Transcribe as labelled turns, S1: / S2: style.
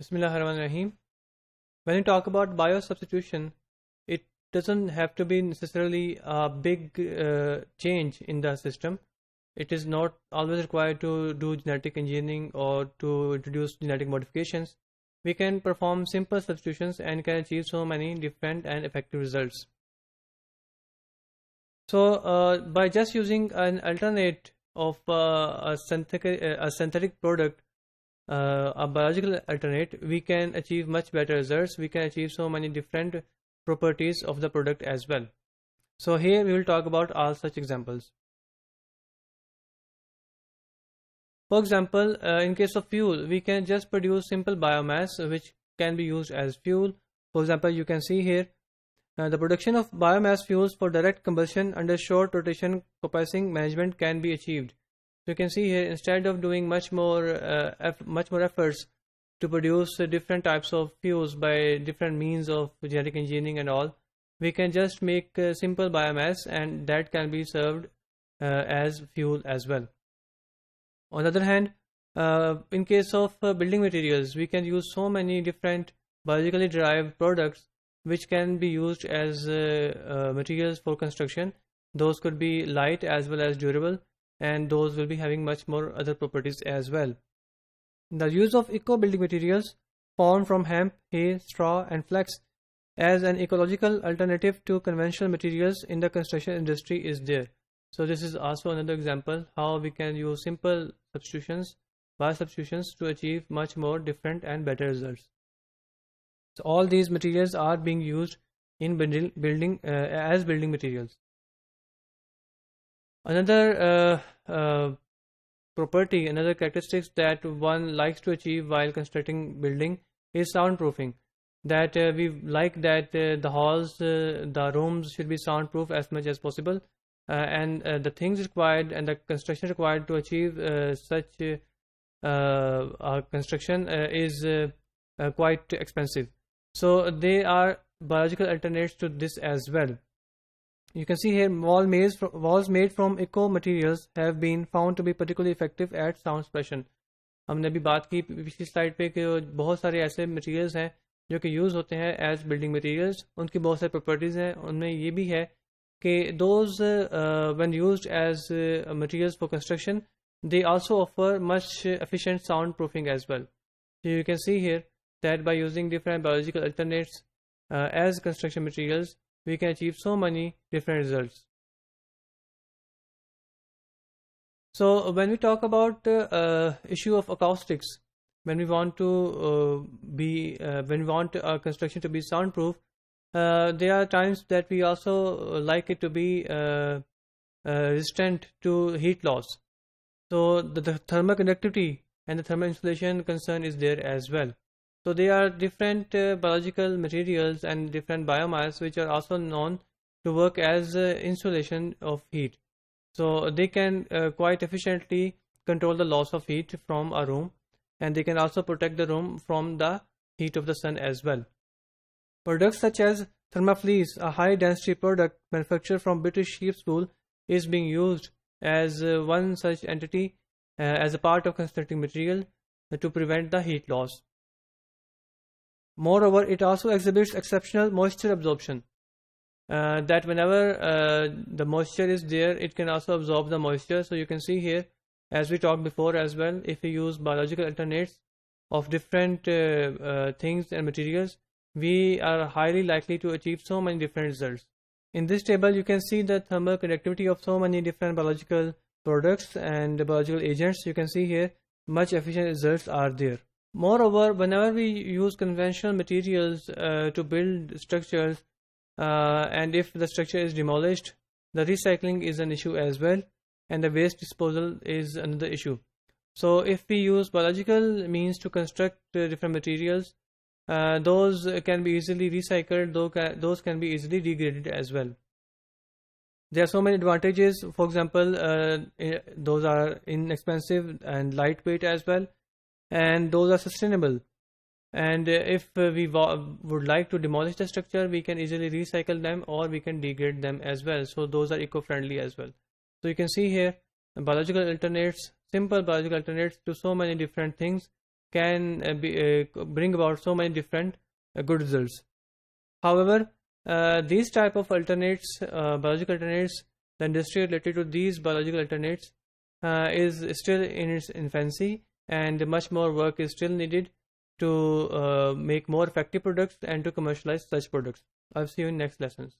S1: Bismillahirrahmanirrahim. When you talk about biosubstitution, it doesn't have to be necessarily a big change in the system. It is not always required to do genetic engineering or to introduce genetic modifications. We can perform simple substitutions and can achieve so many different and effective results. So, by just using an alternate of a synthetic product, a biological alternate, we can achieve much better results. We can achieve so many different properties of the product as well. So here we will talk about all such examples. For example, in case of fuel, we can just produce simple biomass which can be used as fuel. For example, you can see here the production of biomass fuels for direct combustion under short rotation coppicing management can be achieved. So you can see here, instead of doing much more efforts to produce different types of fuels by different means of genetic engineering and all, we can just make simple biomass and that can be served as fuel as well. On the other hand, in case of building materials, we can use so many different biologically derived products which can be used as materials for construction. Those could be light as well as durable, and those will be having much more other properties as well. The use of eco-building materials formed from hemp, hay, straw and flax as an ecological alternative to conventional materials in the construction industry is there. So this is also another example how we can use simple substitutions, biosubstitutions, to achieve much more different and better results. So all these materials are being used in building as building materials. Another property, another characteristics that one likes to achieve while constructing building is soundproofing. That we like that the halls, the rooms should be soundproof as much as possible, and the things required and the construction required to achieve such construction is quite expensive. So they are biological alternatives to this as well. You can see here walls made from eco materials have been found to be particularly effective at sound suppression. हमने अभी बात की पिछली slide पे कि बहुत सारे ऐसे मटेरियल्स हैं जो कि यूज़ होते हैं एज बिल्डिंग मटेरियल्स. उनकी बहुत सारी प्रॉपर्टीज़ हैं. उनमें ये भी है कि those when used as materials for construction, they also offer much efficient soundproofing as well. So you can see here that by using different biological alternates as construction materials, we can achieve so many different results. So when we talk about issue of acoustics, when we want to when we want our construction to be soundproof, there are times that we also like it to be resistant to heat loss. So the thermal conductivity and the thermal insulation concern is there as well. So there are different biological materials and different biomass which are also known to work as insulation of heat. So they can quite efficiently control the loss of heat from a room, and they can also protect the room from the heat of the sun as well. Products such as Thermafleece, a high density product manufactured from British sheep's wool, is being used as one such entity as a part of constructing material to prevent the heat loss. Moreover, it also exhibits exceptional moisture absorption. That whenever the moisture is there, it can also absorb the moisture. So you can see here, as we talked before as well, if we use biological alternates of different things and materials, we are highly likely to achieve so many different results. In this table, you can see the thermal conductivity of so many different biological products and biological agents. You can see here, much efficient results are there. Moreover, whenever we use conventional materials to build structures, and if the structure is demolished, the recycling is an issue as well, and the waste disposal is another issue. So if we use biological means to construct different materials, those can be easily recycled, those can be easily degraded as well. There are so many advantages. For example, those are inexpensive and lightweight as well, and those are sustainable. And if we would like to demolish the structure, we can easily recycle them or we can degrade them as well. So those are eco-friendly as well. So you can see here biological alternates, simple biological alternates to so many different things can bring about so many different good results. However, these type of alternates, biological alternates, the industry related to these biological alternates is still in its infancy, and much more work is still needed to make more effective products and to commercialize such products. I'll see you in next lessons.